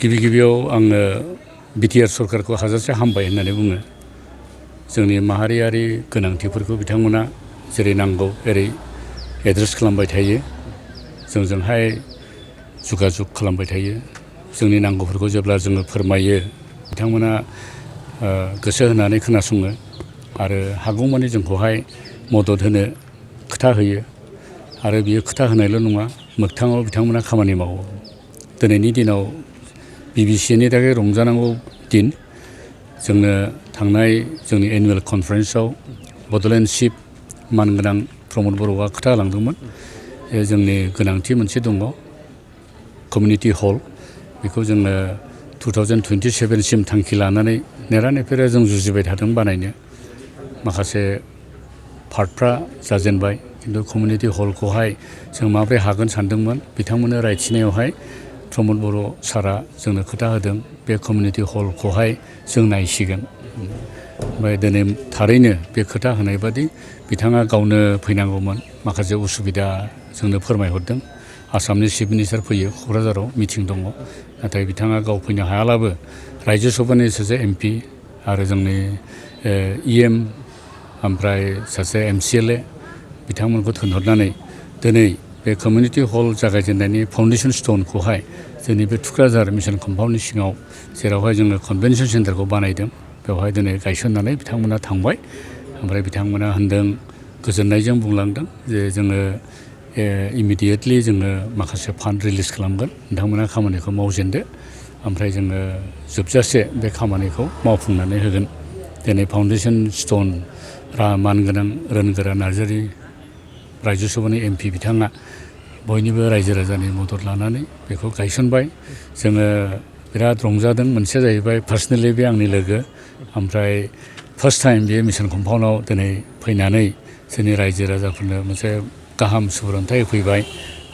गिबियाव आङो Btr सरकारखौ हाजासे हामबाय होननानै बुङो। जोंनि माहारियारि गोनांथिफोरखौ बिथांमोना जेरै नांगौ एरै एड्रेस खालामबाय थायो। जोंजोंहाय जुगाजुग खालामबाय थायो। जोंनि नांगौफोरखौ जेब्ला जोङो फोरमायो बिथांमोना गोसो होनानै खोनासङो आरो हागौमानि जोंखौहाय मदद होनो खोथा होयो आरो बियो खोथा होनायल' नङा, मोगथाङाव बिथांमोना खामानि मावो। दिनैनि दिनाव Bbcaनि थाखाय रंजानांगौ दिन। जोंनो थांनाय जोंनि एनुवेल कनफारेन्सआव बड'लेण्ड चिफ मानगोनां प्रमद बर'आ खोथा होलांदोंमोन। जोंनि गोनांथि मोनसे दङ कमिउनिटि हल, बेखौ जोङो 2027 सिम थांखि लानानै नेरानेफेरा जों जुजिबाय थादों बानायनो। माखासे पार्टफ्रा जाजेनबाय, खिन्थु कमिउनिटि हलखौहाय जों माब्रै हागोन सानदोंमोन। बिथांमोननो रायथिनायावहाय प्रमद बर' सारा जोंनो खोथा होदों बे कमिउनिटि हलखौहाय जों नायसिगोन। ओमफ्राय दिनै थारैनो बे खोथा होनाय बादि बिथाङा गावनो फैनांगौमोन। माखासे उसुबिदा जोंनो फोरमायहरदों। आसामनि चिफ मिनिस्टार फैयो, क'क्राझाराव मिटिं दङ, नाथाय बिथाङा गाव फैनो हायालाबो रायजो सभानि सासे MP आरो जोंनि EM ओमफ्राय सासे MCLA बिथांमोनखौ थिनहरनानै दिनै बे कमिउनिटि हल जागायजेननायनि फाउन्डेसन स्टनखौहाय जोंनि बे थुक्राझार मिसन कम्पाउन्डनि सिङाव जेरावहाय जोङो कनभेनसन सेन्टारखौ बानायदों, बेवहाय दिनै गायसननानै बिथांमोना थांबाय। ओमफ्राय बिथांमोना होनदों, गोजोननायजों बुंलांदों जे जोङो इमिडियेटलि जोङो माखासे फान्ड रिलिज खालामगोन, नोंथांमोना खामानिखौ मावजेनदो, ओमफ्राय जोङो जोबजासे बे खामानिखौ मावफुंनानै होगोन। दिनै फाउन्डेसन स्टन मानगोनां रोनगोरा नार्जारि रायजो सभानि MP बिथाङा बयनिबो रायजो राजानि मदद लानानै बेखौ गायसनबाय। जोङो बिराद रंजादों। मोनसेया जाहैबाय पार्सनेलि बे आंनि लोगो, ओमफ्राय फार्स्ट टाइम बे मिसन कम्पाउन्डआव दिनै फैनानै जोंनि रायजो राजाफोरनो मोनसे गाहाम सुबुरुन्थाइ होफैबाय।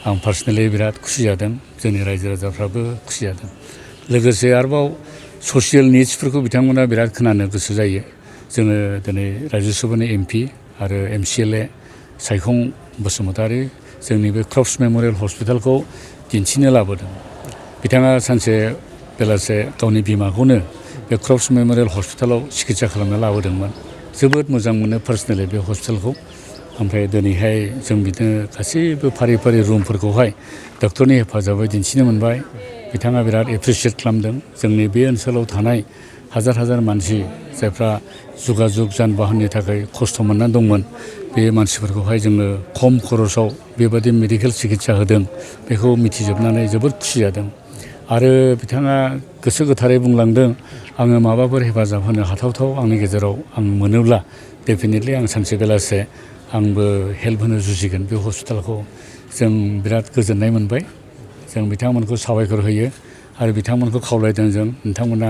आं पार्सनेलि बिराद खुसि जादों, जोंनि रायजो राजाफ्राबो खुसि जादों। लोगोसे आरोबाव ससियेल निड्सफोरखौ बिथांमोना बिराद खोनानो गोसो जायो। जोङो दिनै रायजो सभानि MP आरो MCLA सायखं बसुमतारी जोंनि बे क्रफ्ट्स मेम'रियेल हस्पिटालखौ दिन्थिनो लाबोदों। बिथाङा सानसे बेलासे गावनि बिमाखौनो बे क्रफ्ट्स मेम'रियेल हस्पिटालाव सिकित्सा खालामनो लाबोदोंमोन। जोबोद मोजां मोनो पार्सनेलि बे हस्पिटालखौ। ओमफ्राय दिनैहाय जों बिदिनो गासैबो फारि फारि रुमफोरखौहाय डक्टरनि हेफाजाबै दिन्थिनो मोनबाय। बिथाङा बिराद एप्रिसियेट खालामदों। जोंनि बे ओनसोलाव थानाय हाजार हाजार मानसि जायफ्रा जुगाजुग जान बाहननि थाखाय खस्थ' मोननानै दंमोन, बे मानसिफोरखौहाय जोङो खम खरसाव बेबादि मेडिकेल सिकित्सा होदों, बेखौ मिथिजोबनानै जोबोद खुसि जादों। आरो बिथाङा गोसो गोथारै बुंलांदों, आङो माबाफोर हेफाजाब होनो हाथावथाव आंनि गेजेराव आं मोनोब्ला डेफिनेटलि आं सानसे बेलासे आंबो हेल्प होनो जुजिगोन बे हस्पिटालखौ। जों बिराद गोजोननाय मोनबाय। जों बिथांमोनखौ साबायखर होयो आरो बिथांमोनखौ खावलायदों जों, नोंथांमोना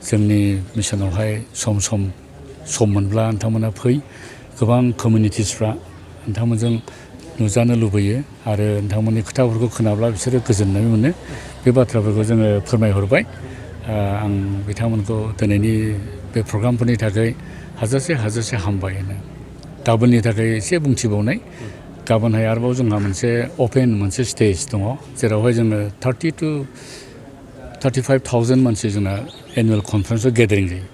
जोंनि मिसनावहाय सम मोनब्ला नोंथांमोना फै। गोबां कमिउनिटिसफ्रा नोंथांमोनजों नुजानो लुबैयो आरो नोंथांमोननि खोथाफोरखौ खोनाब्ला बिसोरो गोजोननाय मोनो। बे बाथ्राफोरखौ जोङो फोरमायहरबाय। आं बिथांमोनखौ दिनैनि बे प्रग्रामफोरनि थाखाय हाजासे हामबाय होनो। गाबोननि थाखाय एसे बुंथिबावनाय, गाबोनहाय आरोबाव जोंहा मोनसे अपेन मोनसे स्टेज दङ, जेरावहाय जोङो 30 to 35,000 मानसि जोंना एनुवेल कनफारेन्सआव गेदारिं जायो।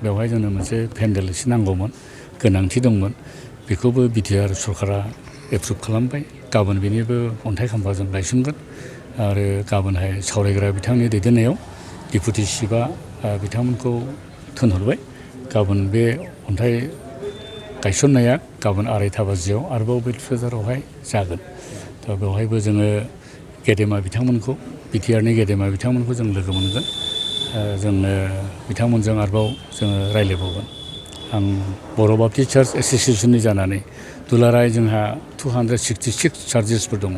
बेवहाय जोंनो मोनसे पेन्डेल एसे नांगौमोन, गोनांथि दंमोन। बेखौबो Btr सरकारा एप्रुभ खालामबाय। गाबोन बेनिबो अन्थाइ खाम्फा जों गायसनगोन आरो गाबोनहाय सावरायग्रा बिथांनि दैदेननायाव डिपुटि चिफआ बिथांमोनखौ थिनहरबाय। गाबोन बे अन्थाइ गायसननाया गाबोन 2:30 बाजियाव आरोबाव बे थुक्राझारावहाय जागोन। दा बेवहायबो जोङो गेदेमा बिथांमोनखौ, Btrनि गेदेमा बिथांमोनखौ जों लोगो मोनगोन। जोङो बिथांमोनजों आरोबाव जोङो रायज्लायबावगोन। आं बर' बाप्टिस्ट चार्च एस'सियेसननि जानानै दुलाराय जोंहा 266 चार्चेसफोर दङ।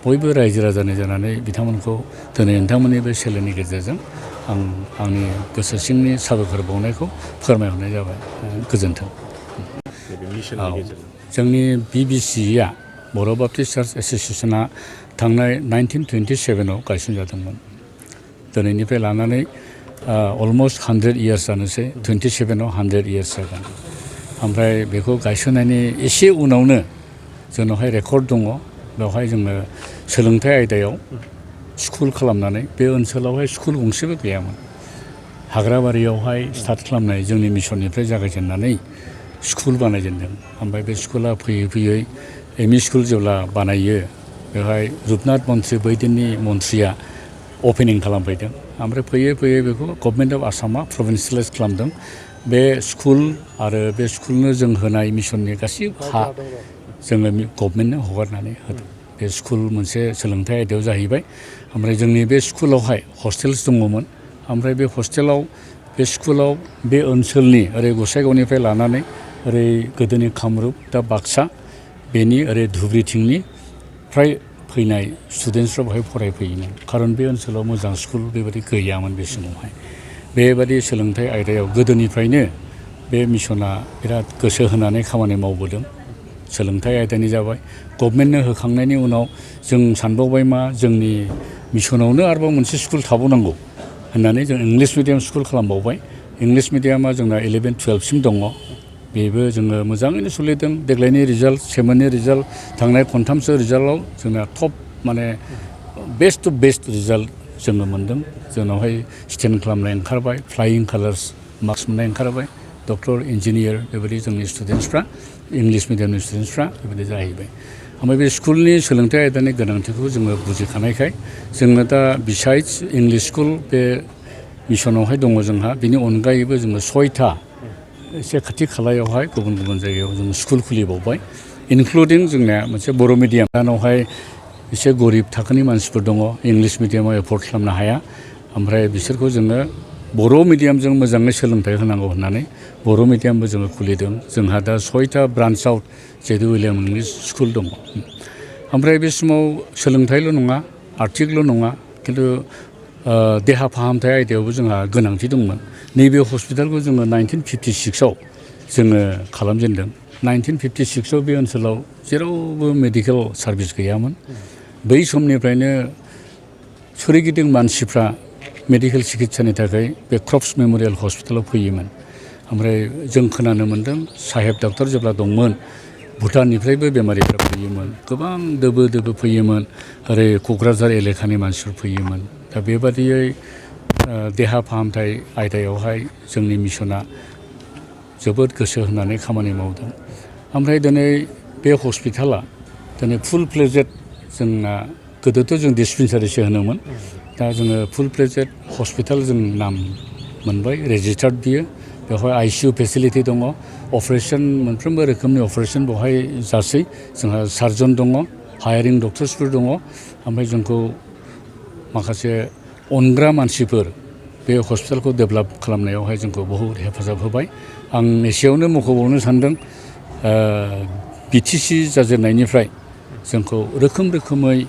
बयबो रायजो राजानि जानानै बिथांमोनखौ दिनै नोंथांमोननि बे सोलोनि गेजेरजों आं आंनि गोसो सिंनि साबायखर बावनायखौ फोरमायहरनाय जाबाय। गोजोन्थों। जोंनि Bbca बर' बाप्टिस्ट चार्च एस'सियेसना थांनाय 1927आव गायसनजादोंमोन। दिनैनिफ्राय लानानै अलमस्ट 100 इयार्स जानोसै। 27आव 100 इयार्स जागोन। ओमफ्राय बेखौ गायसननायनि एसे उनावनो जोंनावहाय रेकर्ड दङ। बेवहाय जोङो सोलोंथाइ आयदायाव स्कुल खालामनानै बे ओनसोलावहाय स्कुल गंसेबो गैयामोन। हाग्राबारियावहाय स्टार्ट खालामनाय जोंनि मिसननिफ्राय जागायजेननानै स्कुल बानायजेनदों। ओमफ्राय बे स्कुला फैयै फैयै एम इ स्कुल जेब्ला बानायो बेवहाय रुपनाथ मन्त्रि बैदिननि मन्थ्रिया अपेनिं खालामफैदों। ओमफ्राय फैयै फैयै बेखौ गभर्नमेन्ट अफ आसामा प्रभिन्सियेलाइज खालामदों। बे स्कुल आरो बे स्कुलनो जों होनाय मिसननि गासैबो हा जोङो गभर्नमेन्टनो हगारनानै होदों। बे स्कुल मोनसे सोलोंथाइ आयदायाव जाहैबाय। ओमफ्राय जोंनि बे स्कुलावहाय हस्टेल्स दङमोन। ओमफ्राय बे हस्टेलाव बे स्कुलाव बे ओनसोलनि ओरै गसाइगावनिफ्राय लानानै ओरै गोदोनि कामरुप दा बाक्सा बेनि ओरै धुब्रिथिंनि फ्राय फैनाय स्टुडेन्टसफ्रा बेवहाय फरायफैयोमोन। खारन बे ओनसोलाव मोजां स्कुल बेबायदि गैयामोन बे समावहाय। बेबादि सोलोंथाइ आयदायाव गोदोनिफ्रायनो बे मिसना बिराद गोसो होनानै खामानि मावबोदों। सोलोंथाइ आयदानि जाबाय गभर्नमेन्टनो होखांनायनि उनाव जों सानबावबाय मा जोंनि मिसनावनो आरोबाव मोनसे स्कुल थाबावनांगौ होननानै जों इंलिस मिडियाम स्कुल खालामबावबाय। इंलिस मिडियामा जोंना 11-12सिम दङ। बेबो जोङो मोजाङैनो सोलिदों। देग्लायनि रिजाल्ट सेमोननि रिजाल्ट थांनाय खनथामसो रिजाल्टआव जोंना टप माने बेस्ट टु बेस्ट रिजाल्ट जोङो मोनदों। जोंनावहाय स्टेन्ड खालामनाय ओंखारबाय, फ्लाइं कालार्स मार्क्स मोननाय ओंखारबाय। डक्टर इन्जिनियार बेबायदि जोंनि स्टुडेन्टसफ्रा इंलिस मिडियामनि स्टुडेन्टसफ्रा बेबायदि जाहैबाय। ओमफ्राय बे स्कुलनि सोलोंथाइ आयदानि गोनांथिखौ जोङो बुजिखानायखाय जोङो दा बिसाइड्स इंलिस स्कुल बे मिसनावहाय दङ जोंहा। बिनि अनगायैबो जोङो 6था एसे खाथि खालायावहाय गुबुन गुबुन जायगायाव जों स्कुल खुलिबावबाय। इनक्लुडिं जोंनिया मोनसे बर' मिडियाम दानावहाय एसे गरिब थाखोनि मानसिफोर दङ इंलिस मिडियामाव एफर्ड खालामनो हाया। ओमफ्राय बिसोरखौ जोङो बर' मिडियामजों मोजाङै सोलोंथाइ होनांगौ होननानै बर' मिडियामबो जोङो खुलिदों। जोंहा दा 6था ब्रान्चआव जेडु उइलियाम इंलिस स्कुल दङ। ओमफ्राय बे समाव सोलोंथाइल' नङा, आर्थिकल' नङा, खिन्थु देहा फाहामथाय आयदायावबो जोंहा गोनांथि दंमोन। नैबे हस्पिटालखौ जोङो 1956आव जोङो खालामजेनदों। 1956आव बे ओनसोलाव जेरावबो मेडिकेल सार्भिस गैयामोन। बै समनिफ्रायनो सोरगिदिं मानसिफ्रा मेडिकेल सिकित्सानि थाखाय बे क्रफ्ट्स मेम'रियेल हस्पिटालाव फैयोमोन। ओमफ्राय जों खोनानो मोन्दों साहेब डक्टर जेब्ला दंमोन भुटाननिफ्रायबो बेमारिफ्रा फैयोमोन। गोबां दोबो दोबो फैयोमोन। ओरै क'क्राझार एलेकानि मानसिफोर फैयोमोन। दा बेबादियै देहा फाहामथाय आयदायावहाय जोंनि मिसना जोबोद गोसो होनानै खामानि मावदों। ओमफ्राय दिनै बे हस्पिटाला दिनै फुल फ्लेजेड जोंना गोदोथ' जों डिसपेन्सारिसो होनोमोन। दा जोङो फुल फ्लेजेड हस्पिटाल जों नाम मोनबाय, रेजिस्टार्ड बियो। बेवहाय आइसिइउ फेसिलिटि दङ। अपारेशन मोनफ्रोमबो रोखोमनि अपारेशन बेवहाय जासै। जोंहा सार्जन दङ, हायारिं डक्टर्सफोर दङ। ओमफ्राय जोंखौ माखासे अनग्रा मानसिफोर बे हस्पिटालखौ डेभेलप खालामनायावहाय जोंखौ बहुद हेफाजाब होबाय। आं एसेयावनो मख'बावनो सानदों बिटिसि जाजेननायनिफ्राय जोंखौ रोखोम रोखोमै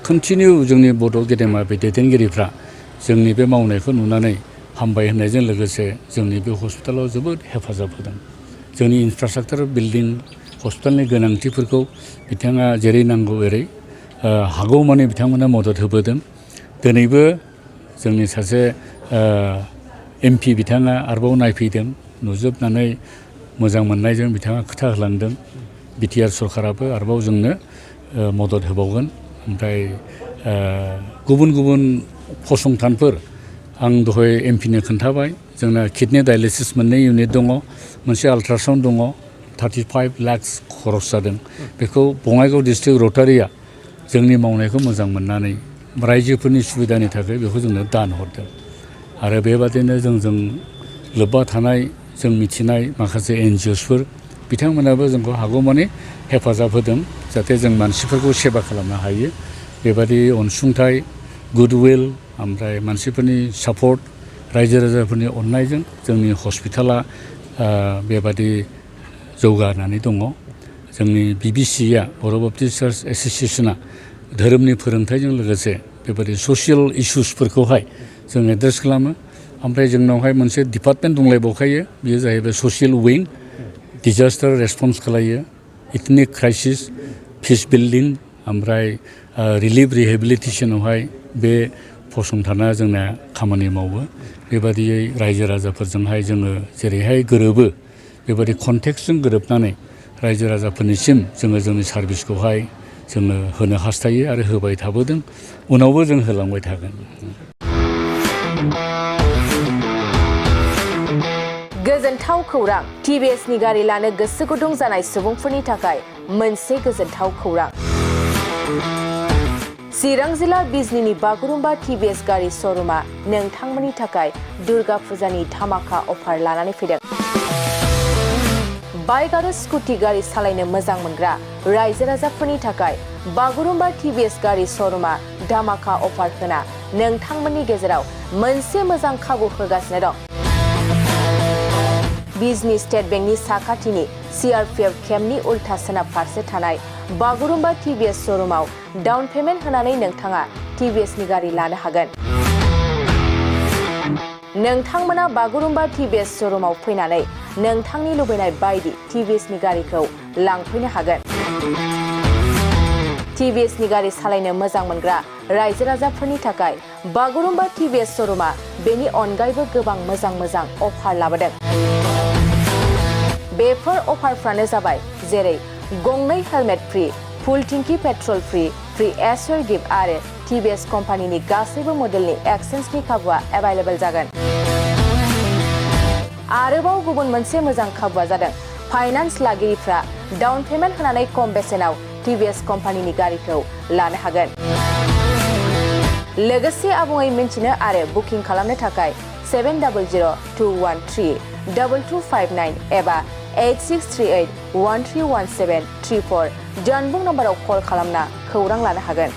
कन्टिनिउ जोंनि बड' गेदेमा बे दैदेनगिरिफ्रा जोंनि बे मावनायखौ नुनानै हामबाय होननायजों लोगोसे जोंनि बे हस्पिटालाव जोबोद हेफाजाब होदों। जोंनि इनफ्रास्ट्राक्चार बिल्डिं हस्पिटालनि गोनांथिफोरखौ बिथाङा जेरै नांगौ एरै हागौमानि बिथांमोना मदद होबोदों। दिनैबो जोंनि सासे MP बिथाङा आरोबाव नायफैदों। नुजोबनानै मोजां मोननायजों बिथाङा खोथा होलांदों Btr सरकाराबो आरोबाव जोंनो मदद होबावगोन। ओमफ्राय गुबुन गुबुन फसंथानफोर आं दहाय MP नो खोन्थाबाय। जोंना किडनि डायलिसिस मोननै इउनिट दङ, मोनसे आल्ट्रासाउन्ड दङ। 35 लाख खरस जादों। बेखौ बङाइगाव डिस्ट्रिक्ट रटारिया जोंनि मावनायखौ मोजां मोननानै रायजोफोरनि सुबिदानि थाखाय बेखौ जोंनो दान हरदों। आरो बेबादिनो जोंजों लोब्बा थानाय जों मिथिनाय माखासे NGOsफोर बिथांमोनाबो जोंखौ हागौमानि हेफाजाब होदों जाहाथे जों मानसिफोरखौ सेवा खालामनो हायो। बेबादि अनसुंथाइ, गुडविल, ओमफ्राय मानसिफोरनि सापर्ट, रायजो राजाफोरनि अननायजों जोंनि हस्पिटाला बेबादि जौगानानै दङ। जोंनि Bbca बर' बाप्टिस्ट चार्च एस'सिएशना धोरोमनि फोरोंथाइजों लोगोसे बेबादि ससियेल इसुसफोरखौहाय जों एड्रेस खालामो। ओमफ्राय जोंनावहाय मोनसे डिपार्टमेन्ट दंलायबावखायो, बेयो जाहैबाय ससियेल उइं। डिजास्टार रेसपन्स खालायो, इथनिक क्राइसिस, पिस बिल्डिं, ओमफ्राय रिलिफ रिहेबिलिटेसनावहाय बे फसंथाना जोंना खामानि मावो। बेबादियै रायजो राजाफोरजोंहाय जोङो जेरैहाय गोरोबो बेबादि कन्टेक्सजों गोरोबनानै रायजो राजाफोरनिसिम जोङो जोंनि सार्भिसखौहाय जोङो होनो हास्थायो आरो होबाय थाबोदों, उनावबो जों होलांबाय थागोन। गोजोनथाव खौरां, टिभिएसनि गारि लानो गोसो गुदुं जानाय सुबुंफोरनि थाखाय मोनसे गोजोनथाव खौरां। चिरां जिल्ला बिजनीनि बागुरुम्बा टिभिएस गारि श'रुमा नोंथांमोननि थाखाय दुर्गा फुजानि धामाका अफार लानानै फैदों। बाइक आरो स्कुटि गारि सालायनो मोजां मोनग्रा रायजो राजाफोरनि थाखाय बागुरुम्बा टिभिएस गारि श'रुमा धामाका अफार होना नोंथांमोननि गेजेराव मोनसे मोजां खाबु होगासिनो दं। बिजनी स्टेट बेंकनि साखाथिनि CRPF केम्पनि उल्था सोनाब फारसे थानाय बागुरुम्बा टिभिएस श'रुमाव डाउन पेमेन्ट होनानै नोंथाङा टिभिएसनि गारि लानो हागोन। नोंथांमोना बागुरुम्बा टिभिएस श'रुमाव फैनानै नोंथांनि लुबैनाय बायदि टिभिएसनि गारिखौ लांफैनो हागोन। टिभिएसनि गारि सालायनो मोजां मोनग्रा रायजो राजाफोरनि थाखाय बागुरुम्बा टिभिएस श'रुमा बेनि अनगायैबो गोबां मोजां अफार लाबोदों। बेफोर अफारफ्रानो जाबाय जेरै गंनै हेलमेट फ्रि, फुल टिंकि पेट्रल फ्रि एसुवेल गिफ्ट आरो टिभिएस कम्पानिनि गासैबो मडेलनि एक्सचेन्जनि खाबुआ एभेलेबल जागोन। आरोबाव गुबुन मोनसे मोजां खाबुआ जादों फाइनान्स लागिरिफ्रा डाउन पेमेन्ट होनानै खम बेसेनाव टिभिएस कम्पानिनि गारिखौ लानो हागोन। लोगोसे आबुङै मिन्थिनो आरो बुकिं खालामनो थाखाय 7002132259 एबा 8638131734 जानबुं नाम्बाराव कल खालामना खौरां लानो हागोन।